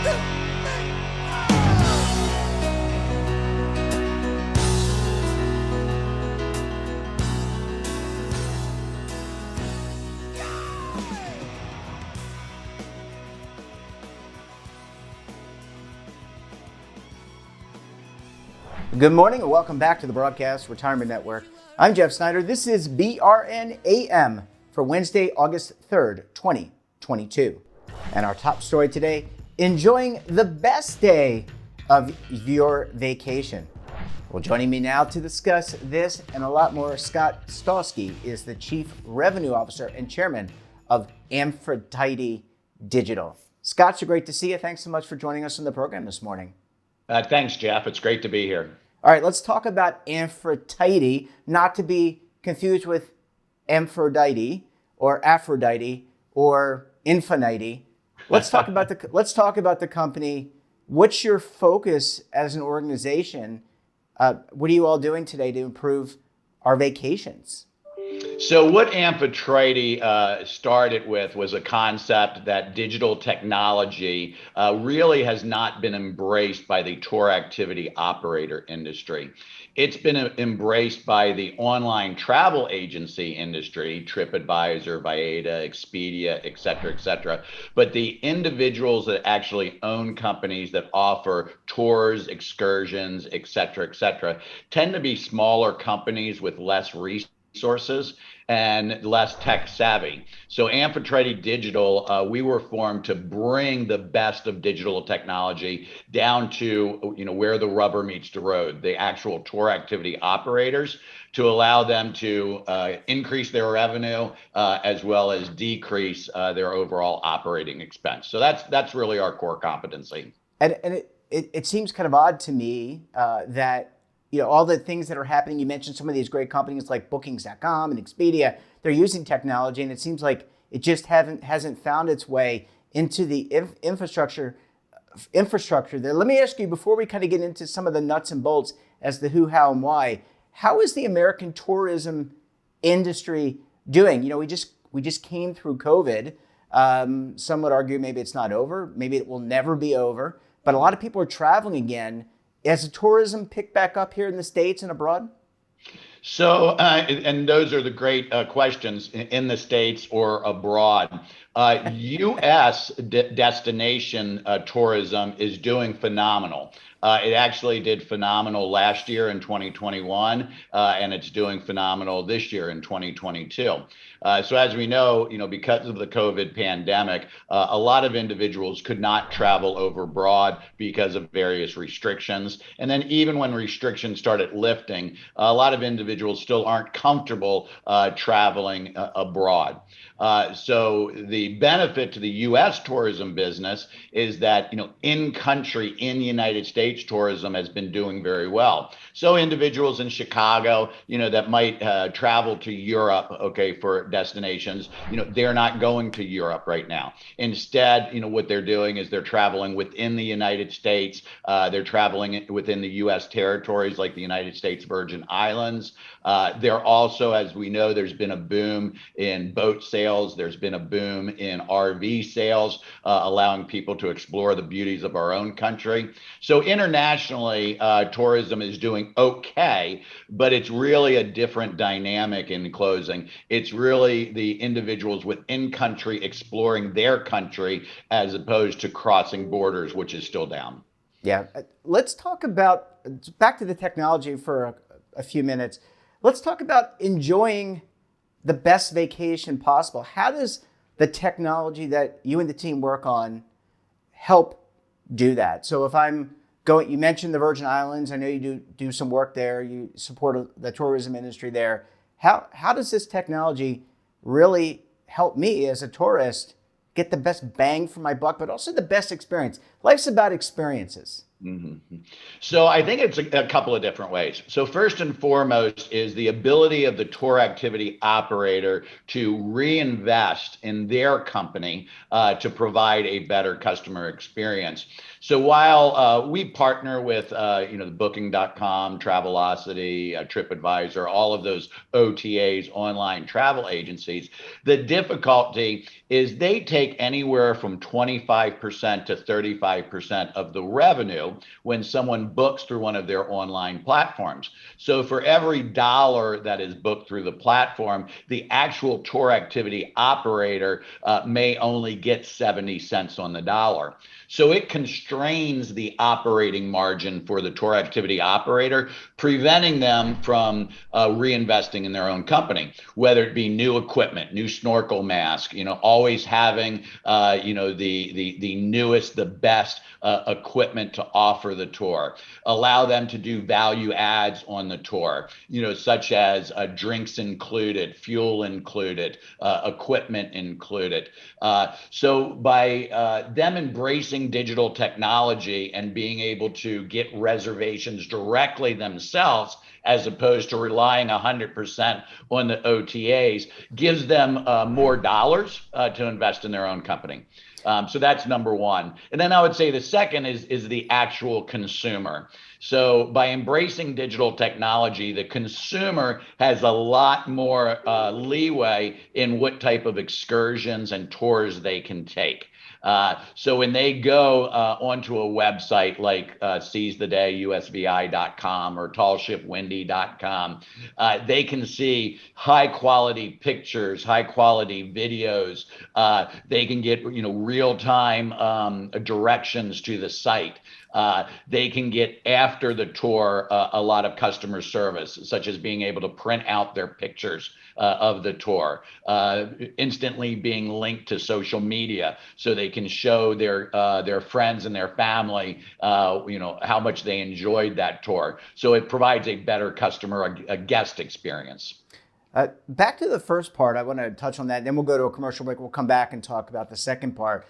Good morning and welcome back to the Broadcast Retirement Network. I'm Jeff Snyder. This is BRN AM for Wednesday, August 3rd, 2022. And our top story today, enjoying the best day of your vacation. Well, joining me now to discuss this and a lot more, Scott Stawsky is the Chief Revenue Officer and Chairman of Amphitrite Digital. Scott, so great to see you. Thanks so much for joining us on the program this morning. Thanks, Jeff. It's great to be here. All right, let's talk about Amphitrite, not to be confused with Aphrodite or Infinity. Let's talk about the company. What's your focus as an organization? What are you all doing today to improve our vacations? So what Amphitrite started with was a concept that digital technology really has not been embraced by the tour activity operator industry. It's been embraced by the online travel agency industry, TripAdvisor, Vieta, Expedia, et cetera, but the individuals that actually own companies that offer tours, excursions, et cetera, tend to be smaller companies with less resources and less tech savvy. So Amphitrite Digital, we were formed to bring the best of digital technology down to where the rubber meets the road, the actual tour activity operators, to allow them to increase their revenue as well as decrease their overall operating expense. So that's really our core competency. And it seems kind of odd to me that all the things that are happening, you mentioned some of these great companies like Bookings.com and Expedia, they're using technology, and it seems like it just hasn't found its way into the infrastructure there. Let me ask you, before we kind of get into some of the nuts and bolts as to who, how, and why, how is the American tourism industry doing? We just came through COVID. Some would argue maybe it's not over, maybe it will never be over, but a lot of people are traveling again. Has tourism picked back up here in the States and abroad? So, and those are the great questions in the States or abroad. U.S. destination tourism is doing phenomenal. It actually did phenomenal last year in 2021, and it's doing phenomenal this year in 2022. So as we know, because of the COVID pandemic, a lot of individuals could not travel over abroad because of various restrictions. And then even when restrictions started lifting, a lot of individuals still aren't comfortable traveling abroad. So the benefit to the U.S. tourism business is that, in country, in the United States, tourism has been doing very well. So individuals in Chicago, that might travel to Europe, for destinations, they're not going to Europe right now. Instead, what they're doing is they're traveling within the United States. They're traveling within the U.S. territories like the United States Virgin Islands. There also, as we know, there's been a boom in boat sales. There's been a boom in RV sales, allowing people to explore the beauties of our own country. So internationally, tourism is doing okay, but it's really a different dynamic in closing. It's really the individuals within country exploring their country as opposed to crossing borders, which is still down. Yeah. Let's talk about, back to the technology for a few minutes. Let's talk about enjoying the best vacation possible. How does the technology that you and the team work on help do that? So if I'm going, you mentioned the Virgin Islands. I know you do some work there. You support the tourism industry there. How does this technology really help me as a tourist get the best bang for my buck, but also the best experience? Life's about experiences. Mhm. So I think it's a couple of different ways. So first and foremost is the ability of the tour activity operator to reinvest in their company to provide a better customer experience. So while we partner with the Booking.com, Travelocity, TripAdvisor, all of those OTAs, online travel agencies, the difficulty is they take anywhere from 25% to 35% of the revenue when someone books through one of their online platforms. So for every dollar that is booked through the platform, the actual tour activity operator may only get 70 cents on the dollar. So it constrains the operating margin for the tour activity operator, preventing them from reinvesting in their own company, whether it be new equipment, new snorkel mask, always having the newest, the best equipment to offer the tour. Allow them to do value adds on the tour, such as drinks included, fuel included, equipment included. So by them embracing digital technology and being able to get reservations directly themselves, as opposed to relying 100% on the OTAs, gives them more dollars to invest in their own company. So that's number one. And then I would say the second is the actual consumer. So by embracing digital technology, the consumer has a lot more leeway in what type of excursions and tours they can take. So when they go onto a website like seizetheday.usvi.com or tallshipwindy.com, they can see high quality pictures, high quality videos. They can get real-time directions to the site. They can get after the tour a lot of customer service, such as being able to print out their pictures of the tour, instantly being linked to social media so they can show their friends and their family how much they enjoyed that tour. So it provides a better customer, a guest experience. Back to the first part, I want to touch on that. Then we'll go to a commercial break. We'll come back and talk about the second part.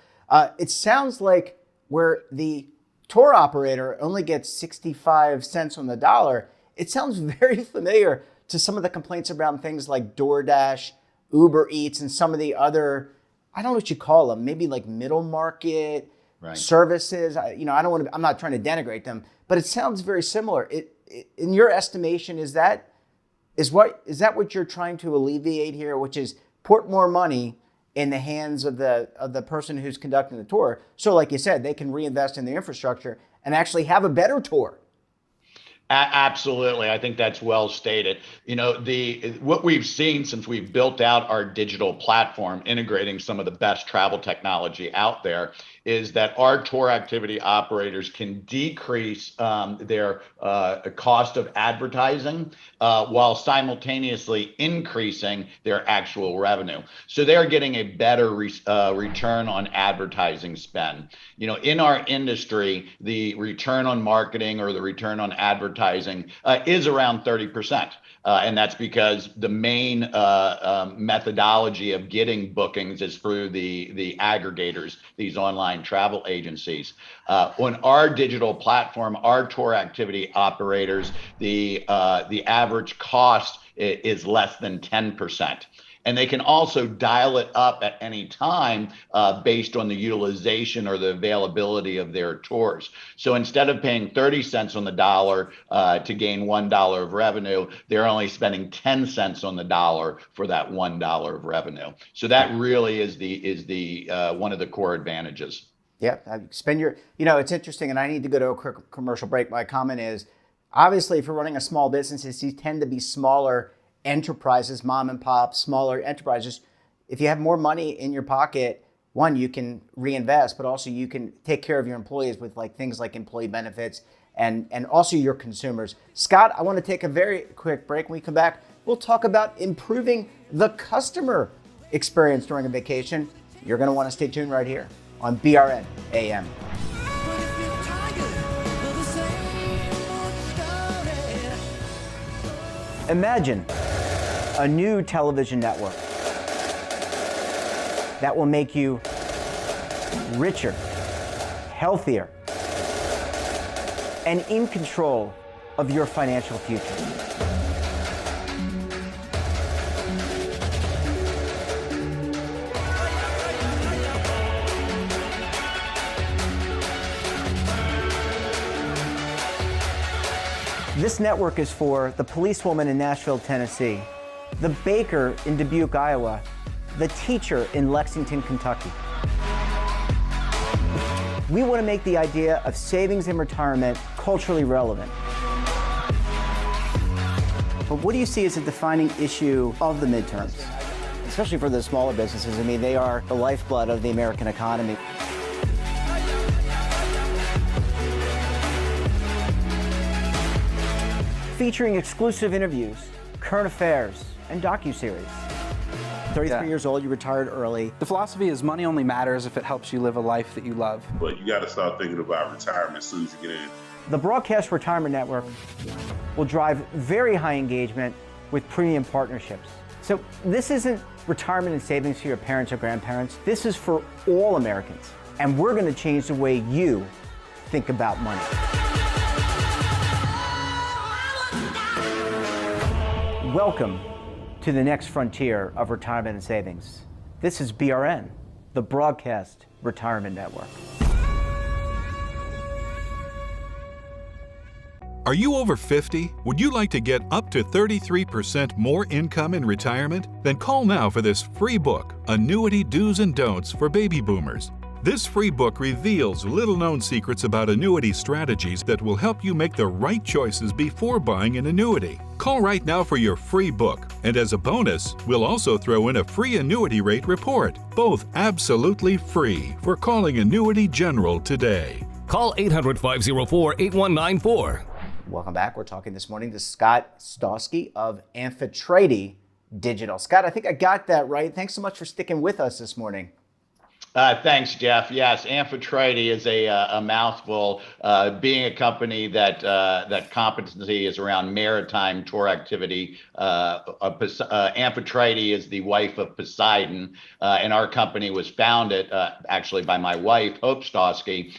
It sounds like where the tour operator only gets 65 cents on the dollar, it sounds very familiar to some of the complaints around things like DoorDash, Uber Eats, and some of the other, I don't know what you call them, maybe like middle market services. I'm not trying to denigrate them, but it sounds very similar. In your estimation, is that what you're trying to alleviate here, which is put more money in the hands of the person who's conducting the tour? So like you said, they can reinvest in the infrastructure and actually have a better tour. Absolutely. I think that's well stated. What we've seen since we've built out our digital platform, integrating some of the best travel technology out there, is that our tour activity operators can decrease their cost of advertising while simultaneously increasing their actual revenue. So they're getting a better return on advertising spend. In our industry, the return on marketing or the return on advertising is around 30%. And that's because the main methodology of getting bookings is through the aggregators, these online travel agencies. On our digital platform, our tour activity operators, the average cost is less than 10%. And they can also dial it up at any time based on the utilization or the availability of their tours. So instead of paying 30 cents on the dollar to gain $1 of revenue, they're only spending 10 cents on the dollar for that $1 of revenue. So that really is the one of the core advantages. Yeah, it's interesting, and I need to go to a quick commercial break. My comment is, obviously, if you're running a small business, these tend to be smaller enterprises, mom and pop, smaller enterprises. If you have more money in your pocket, one, you can reinvest, but also you can take care of your employees with things like employee benefits and also your consumers. Scott, I want to take a very quick break. When we come back, we'll talk about improving the customer experience during a vacation. You're going to want to stay tuned right here on BRN AM. Imagine a new television network that will make you richer, healthier, and in control of your financial future. This network is for the policewoman in Nashville, Tennessee, the baker in Dubuque, Iowa, the teacher in Lexington, Kentucky. We want to make the idea of savings and retirement culturally relevant. But what do you see as a defining issue of the midterms? Especially for the smaller businesses. I mean, they are the lifeblood of the American economy. Featuring exclusive interviews, current affairs, and docuseries. 33 years old, you retired early. The philosophy is money only matters if it helps you live a life that you love. But you got to start thinking about retirement as soon as you get in. The Broadcast Retirement Network will drive very high engagement with premium partnerships. So this isn't retirement and savings for your parents or grandparents. This is for all Americans. And we're going to change the way you think about money. Welcome to the next frontier of retirement and savings. This is BRN, the Broadcast Retirement Network. Are you over 50? Would you like to get up to 33% more income in retirement? Then call now for this free book, Annuity Do's and Don'ts for Baby Boomers. This free book reveals little-known secrets about annuity strategies that will help you make the right choices before buying an annuity. Call right now for your free book, and as a bonus, we'll also throw in a free annuity rate report. Both absolutely free for calling Annuity General today. Call 800-504-8194. Welcome back. We're talking this morning to Scott Stawsky of Amphitrite Digital. Scott, I think I got that right. Thanks so much for sticking with us this morning. Thanks, Jeff. Yes, Amphitrite is a mouthful. Being a company that competency is around maritime tour activity. Amphitrite is the wife of Poseidon, and our company was founded actually by my wife, Hope Stawsky.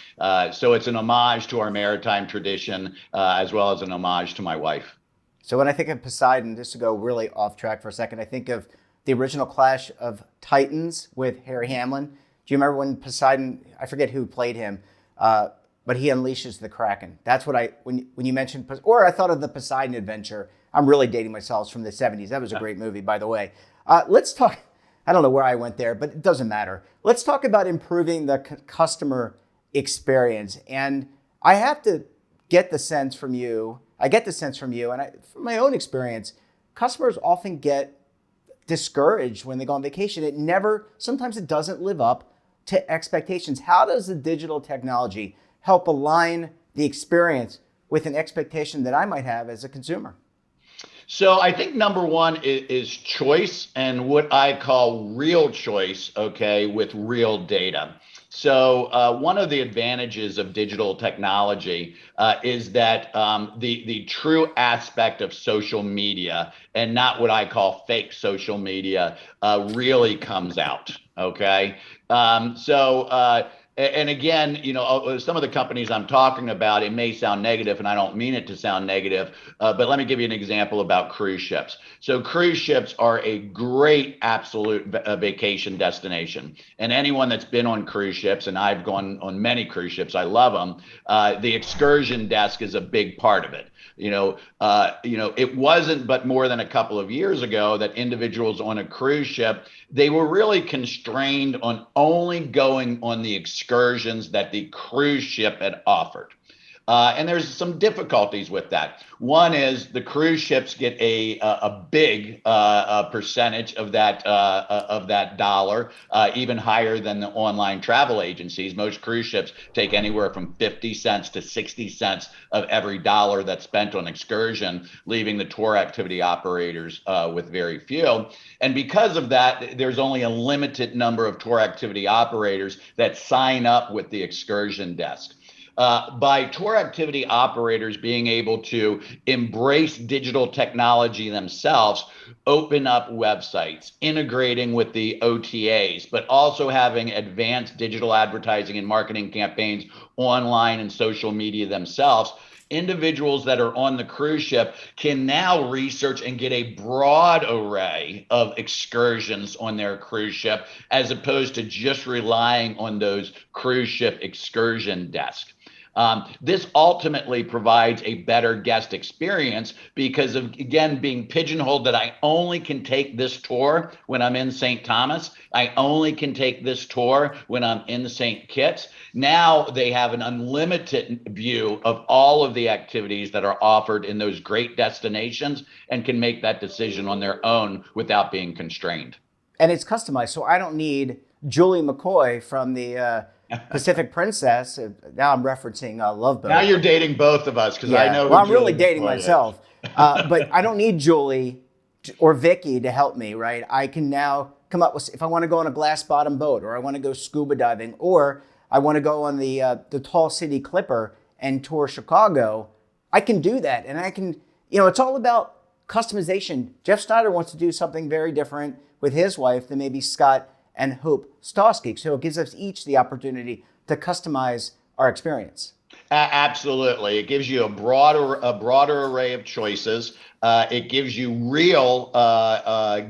So it's an homage to our maritime tradition, as well as an homage to my wife. So when I think of Poseidon, just to go really off track for a second, I think of the original Clash of Titans with Harry Hamlin. Do you remember when Poseidon, I forget who played him, but he unleashes the Kraken. That's what when you mentioned, or I thought of the Poseidon Adventure. I'm really dating myself. It's from the 70s. That was a great movie, by the way. Let's talk, I don't know where I went there, but it doesn't matter. Let's talk about improving the customer experience. And I have to get the sense from you, and from my own experience, customers often get discouraged when they go on vacation. Sometimes it doesn't live up to expectations. How does the digital technology help align the experience with an expectation that I might have as a consumer? So I think number one is choice, and what I call real choice, okay, with real data. So one of the advantages of digital technology is that the true aspect of social media, and not what I call fake social media, really comes out. Okay. And again, some of the companies I'm talking about, it may sound negative, and I don't mean it to sound negative, but let me give you an example about cruise ships. So cruise ships are a great absolute vacation destination. And anyone that's been on cruise ships, and I've gone on many cruise ships, I love them, the excursion desk is a big part of it. It wasn't but more than a couple of years ago that individuals on a cruise ship, they were really constrained on only going on the excursions that the cruise ship had offered. And there's some difficulties with that. One is the cruise ships get a big percentage of that dollar, even higher than the online travel agencies. Most cruise ships take anywhere from 50 cents to 60 cents of every dollar that's spent on excursion, leaving the tour activity operators with very few. And because of that, there's only a limited number of tour activity operators that sign up with the excursion desk. By tour activity operators being able to embrace digital technology themselves, open up websites, integrating with the OTAs, but also having advanced digital advertising and marketing campaigns online and social media themselves, individuals that are on the cruise ship can now research and get a broad array of excursions on their cruise ship, as opposed to just relying on those cruise ship excursion desks. This ultimately provides a better guest experience because of, again, being pigeonholed that I only can take this tour when I'm in St. Thomas. I only can take this tour when I'm in St. Kitts. Now they have an unlimited view of all of the activities that are offered in those great destinations and can make that decision on their own without being constrained. And it's customized, so I don't need Julie McCoy from the Pacific Princess. Now I'm referencing Love Boat. Now you're dating both of us because I know. Well, I'm really dating myself, but I don't need Julie or Vicky to help me, right? I can now come up with, if I want to go on a glass bottom boat, or I want to go scuba diving, or I want to go on the Tall City Clipper and tour Chicago, I can do that. And I can, it's all about customization. Jeff Snyder wants to do something very different with his wife than maybe Scott and Hope Stawsky. So it gives us each the opportunity to customize our experience. Absolutely. It gives you a broader array of choices. It gives you real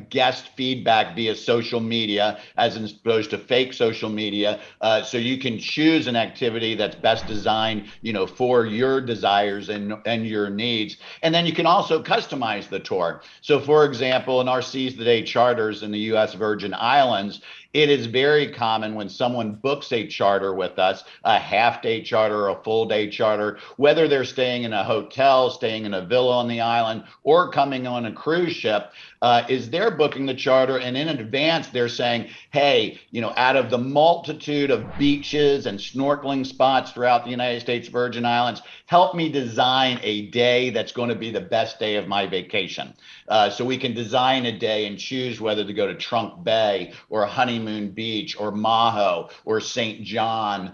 guest feedback via social media, as opposed to fake social media. So you can choose an activity that's best designed, for your desires and your needs. And then you can also customize the tour. So, for example, in our Seize the Day charters in the U.S. Virgin Islands, it is very common when someone books a charter with us, a half-day charter, a full-day charter, whether they're staying in a hotel, staying in a villa on the island, or coming on a cruise ship, is they're booking the charter, and in advance they're saying, hey, out of the multitude of beaches and snorkeling spots throughout the United States Virgin Islands, help me design a day that's going to be the best day of my vacation. So we can design a day and choose whether to go to Trunk Bay or Honeymoon Beach or Maho or St. John.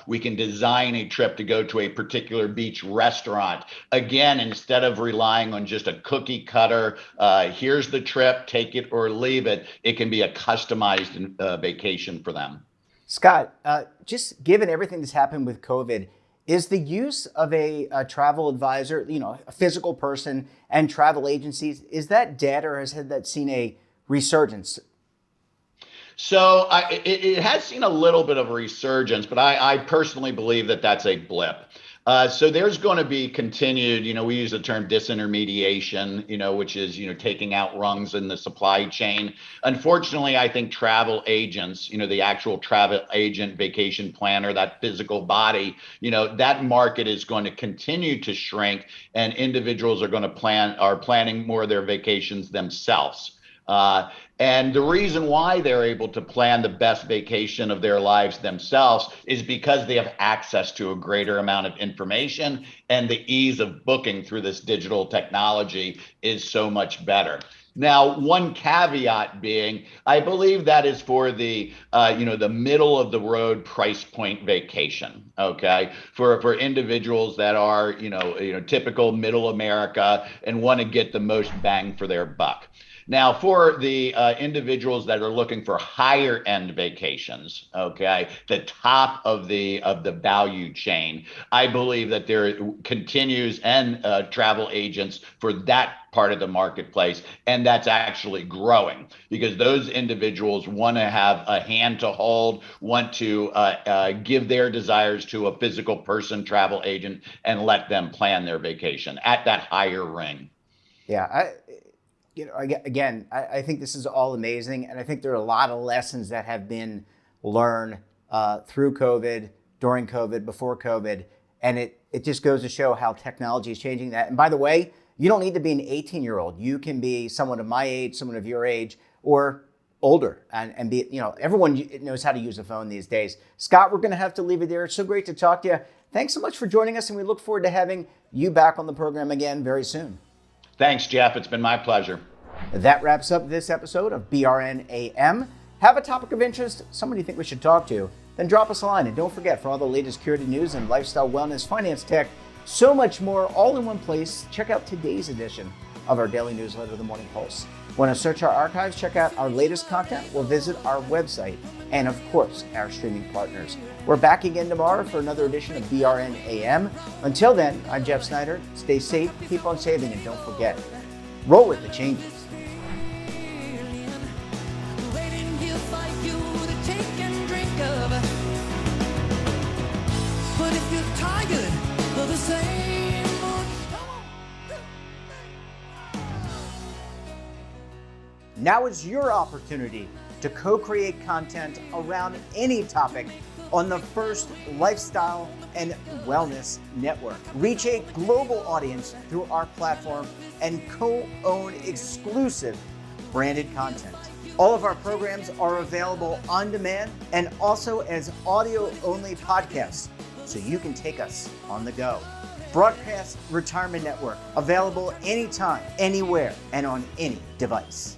We can design a trip to go to a particular beach restaurant. Again, instead of relying on just a cookie cutter, here's the trip, take it or leave it, it can be a customized vacation for them. Scott, just given everything that's happened with COVID, is the use of a travel advisor, a physical person, and travel agencies, is that dead, or has that seen a resurgence? So it has seen a little bit of a resurgence, but I personally believe that that's a blip. So there's going to be continued, we use the term disintermediation, which is, taking out rungs in the supply chain. Unfortunately, I think travel agents, the actual travel agent, vacation planner, that physical body, that market is going to continue to shrink, and individuals are planning more of their vacations themselves. And the reason why they're able to plan the best vacation of their lives themselves is because they have access to a greater amount of information, and the ease of booking through this digital technology is so much better. Now, one caveat being, I believe that is for the middle of the road price point vacation. Okay, for individuals that are typical middle America and want to get the most bang for their buck. Now, for the individuals that are looking for higher end vacations, okay, the top of the value chain, I believe that there continues and travel agents for that part of the marketplace, and that's actually growing because those individuals want to have a hand to hold, want to give their desires to a physical person, travel agent, and let them plan their vacation at that higher ring. Yeah, I think this is all amazing, and I think there are a lot of lessons that have been learned through COVID, during COVID, before COVID, and it just goes to show how technology is changing that. And by the way, you don't need to be an 18-year-old. You can be someone of my age, someone of your age, or older, and be, everyone knows how to use a phone these days. Scott, we're going to have to leave it there. It's so great to talk to you. Thanks so much for joining us, and we look forward to having you back on the program again very soon. Thanks, Jeff. It's been my pleasure. That wraps up this episode of BRN AM. Have a topic of interest, somebody you think we should talk to, then drop us a line. And don't forget, for all the latest security news and lifestyle, wellness, finance, tech, so much more, all in one place, check out today's edition of our daily newsletter, The Morning Pulse. Want to search our archives, check out our latest content, or visit our website and, of course, our streaming partners. We're back again tomorrow for another edition of BRN AM. Until then, I'm Jeff Snyder. Stay safe, keep on saving, and don't forget, roll with the changes. But if you're tired of the same old Now is your opportunity to co-create content around any topic on the First Lifestyle and Wellness Network. Reach a global audience through our platform and co-own exclusive branded content. All of our programs are available on demand and also as audio-only podcasts, so you can take us on the go. Broadcast Retirement Network, available anytime, anywhere, and on any device.